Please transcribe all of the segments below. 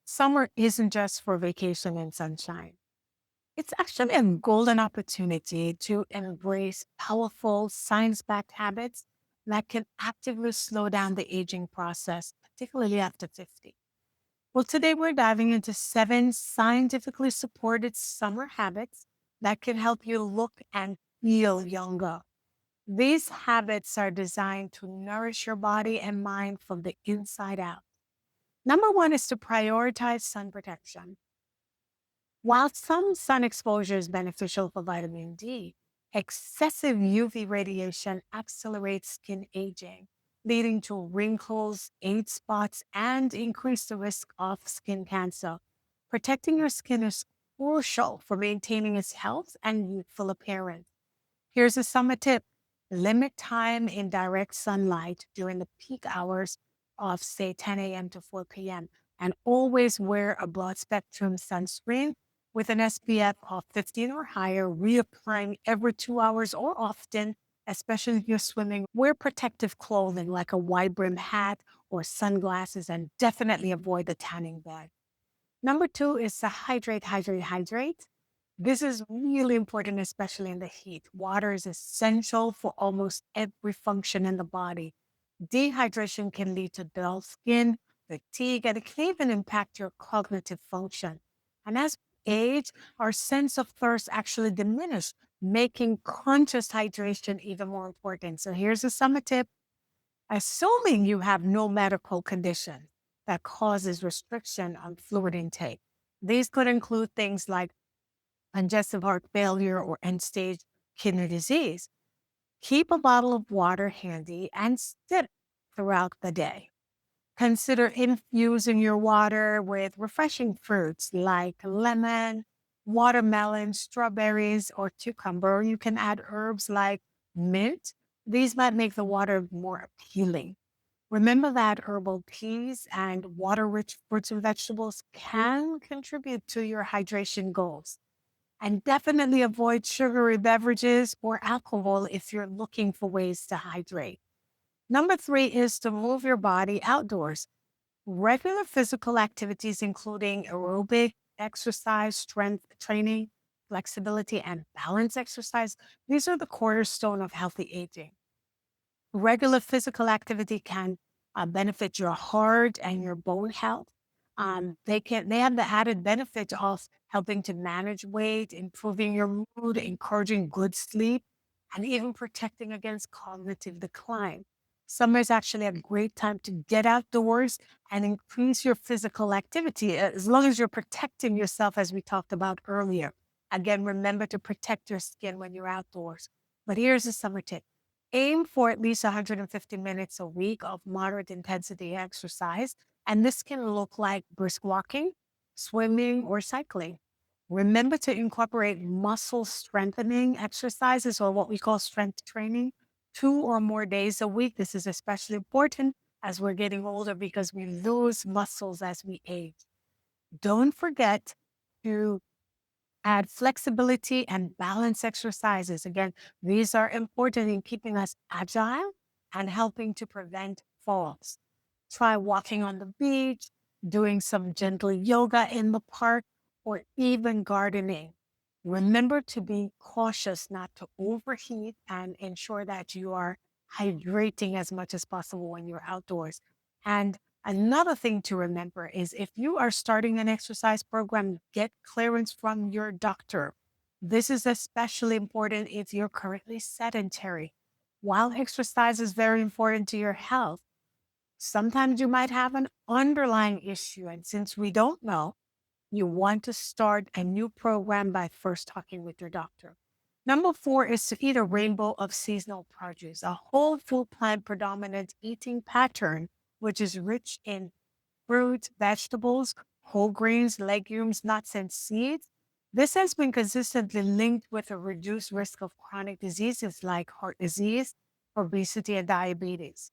Summer isn't just for vacation and sunshine. It's actually a golden opportunity to embrace powerful science backed habits that can actively slow down the aging process, particularly after 50. Well, today we're diving into 7 scientifically supported summer habits that can help you look and feel younger. These habits are designed to nourish your body and mind from the inside out. Number one is to prioritize sun protection. While some sun exposure is beneficial for vitamin D, excessive UV radiation accelerates skin aging, leading to wrinkles, age spots, and increase the risk of skin cancer. Protecting your skin is crucial for maintaining its health and youthful appearance. Here's a summer tip. Limit time in direct sunlight during the peak hours of, say, 10 a.m. to 4 p.m. And always wear a broad spectrum sunscreen with an SPF of 15 or higher, reapplying every 2 hours or often, especially if you're swimming. Wear protective clothing like a wide brim hat or sunglasses, and definitely avoid the tanning bed. Number two is to hydrate. This is really important, especially in the heat. Water is essential for almost every function in the body. Dehydration can lead to dull skin, fatigue, and it can even impact your cognitive function. And as we age, our sense of thirst actually diminishes, making conscious hydration even more important. So here's a summer tip. Assuming you have no medical condition that causes restriction on fluid intake. These could include things like congestive heart failure or end stage kidney disease. Keep a bottle of water handy and sip throughout the day. Consider infusing your water with refreshing fruits like lemon, watermelon, strawberries, or cucumber. You can add herbs like mint. These might make the water more appealing. Remember that herbal teas and water rich fruits and vegetables can contribute to your hydration goals. And definitely avoid sugary beverages or alcohol if you're looking for ways to hydrate. Number three is to move your body outdoors. Regular physical activities, including aerobic exercise, strength training, flexibility, and balance exercise, these are the cornerstone of healthy aging. Regular physical activity can benefit your heart and your bone health. They have the added benefit of helping to manage weight, improving your mood, encouraging good sleep, and even protecting against cognitive decline. Summer is actually a great time to get outdoors and increase your physical activity as long as you're protecting yourself, as we talked about earlier. Again, remember to protect your skin when you're outdoors. But here's a summer tip. Aim for at least 150 minutes a week of moderate intensity exercise, and this can look like brisk walking, swimming, or cycling. Remember to incorporate muscle strengthening exercises, or what we call strength training, 2 or more days a week. This is especially important as we're getting older because we lose muscles as we age. Don't forget to add flexibility and balance exercises. Again, these are important in keeping us agile and helping to prevent falls. Try walking on the beach, doing some gentle yoga in the park, or even gardening. Remember to be cautious not to overheat and ensure that you are hydrating as much as possible when you're outdoors. And another thing to remember is if you are starting an exercise program, get clearance from your doctor. This is especially important if you're currently sedentary. While exercise is very important to your health, sometimes you might have an underlying issue. And since we don't know, you want to start a new program by first talking with your doctor. Number four is to eat a rainbow of seasonal produce, a whole food plant predominant eating pattern, which is rich in fruits, vegetables, whole grains, legumes, nuts, and seeds. This has been consistently linked with a reduced risk of chronic diseases like heart disease, obesity, and diabetes.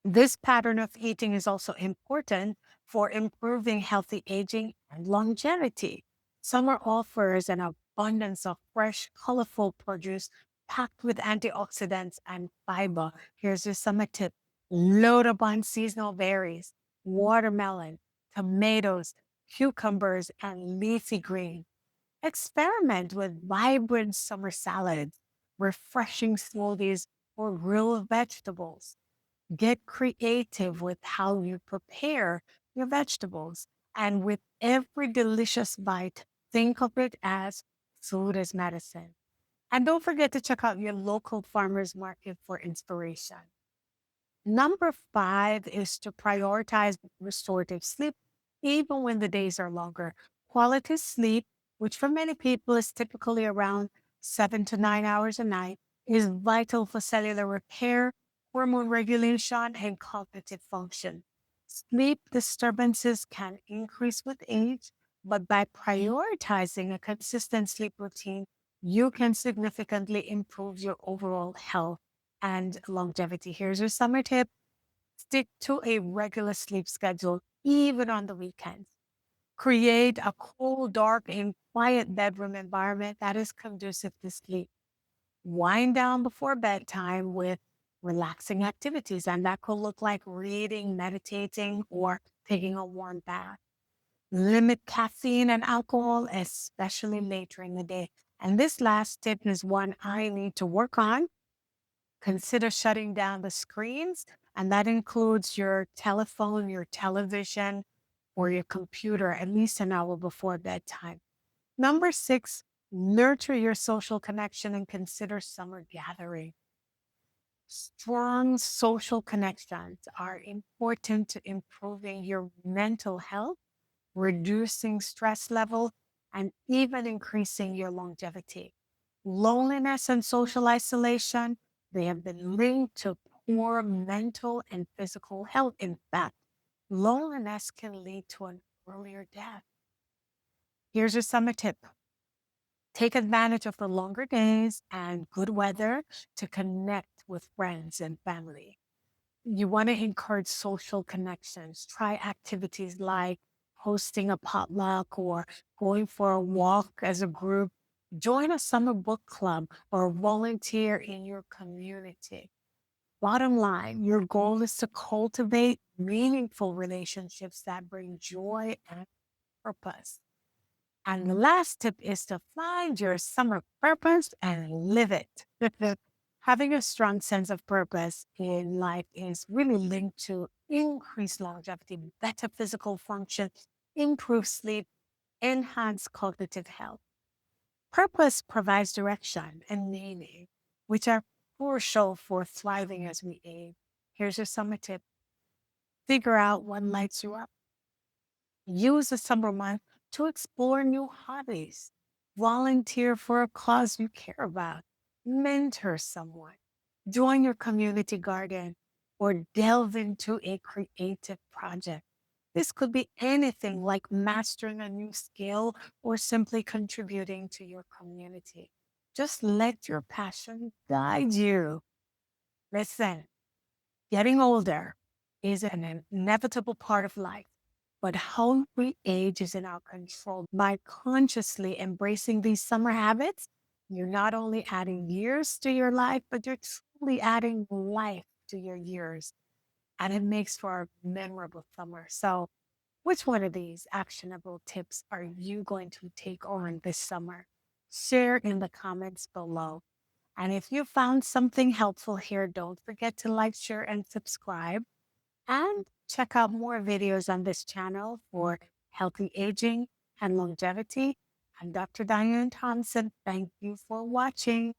This pattern of eating is also important for improving healthy aging and longevity. Summer offers an abundance of fresh, colorful produce packed with antioxidants and fiber. Here's your summer tip. Load up on seasonal berries, watermelon, tomatoes, cucumbers, and leafy greens. Experiment with vibrant summer salads, refreshing smoothies, or grilled vegetables. Get creative with how you prepare your vegetables. And with every delicious bite, think of it as food as medicine. And don't forget to check out your local farmers market for inspiration. Number five is to prioritize restorative sleep, even when the days are longer. Quality sleep, which for many people is typically around 7 to 9 hours a night, is vital for cellular repair, hormone regulation, and cognitive function. Sleep disturbances can increase with age, but by prioritizing a consistent sleep routine, you can significantly improve your overall health and longevity. Here's your summer tip: stick to a regular sleep schedule, even on the weekends. Create a cool, dark, and quiet bedroom environment that is conducive to sleep. Wind down before bedtime with relaxing activities, and that could look like reading, meditating, or taking a warm bath. Limit caffeine and alcohol, especially later in the day. And this last tip is one I need to work on. Consider shutting down the screens, and that includes your telephone, your television, or your computer at least an hour before bedtime. Number six, nurture your social connection and consider summer gathering. Strong social connections are important to improving your mental health, reducing stress level, and even increasing your longevity. Loneliness and social isolation, they have been linked to poor mental and physical health. In fact, loneliness can lead to an earlier death. Here's your summer tip: take advantage of the longer days and good weather to connect with friends and family. You want to encourage social connections. Try activities like hosting a potluck or going for a walk as a group. Join a summer book club or volunteer in your community. Bottom line, your goal is to cultivate meaningful relationships that bring joy and purpose. And the last tip is to find your summer purpose and live it. Having a strong sense of purpose in life is really linked to increased longevity, better physical function, improved sleep, enhanced cognitive health. Purpose provides direction and meaning, which are crucial for thriving as we age. Here's your summer tip: figure out what lights you up. Use the summer month to explore new hobbies, volunteer for a cause you care about, mentor someone, join your community garden, or delve into a creative project. This could be anything like mastering a new skill or simply contributing to your community. Just let your passion guide you. Listen, getting older is an inevitable part of life, but how we age is in our control. By consciously embracing these summer habits, you're not only adding years to your life, but you're truly adding life to your years. And it makes for a memorable summer. So, which one of these actionable tips are you going to take on this summer? Share in the comments below. And if you found something helpful here, don't forget to like, share, and subscribe. And check out more videos on this channel for healthy aging and longevity. I'm Dr. Diane Thompson. Thank you for watching.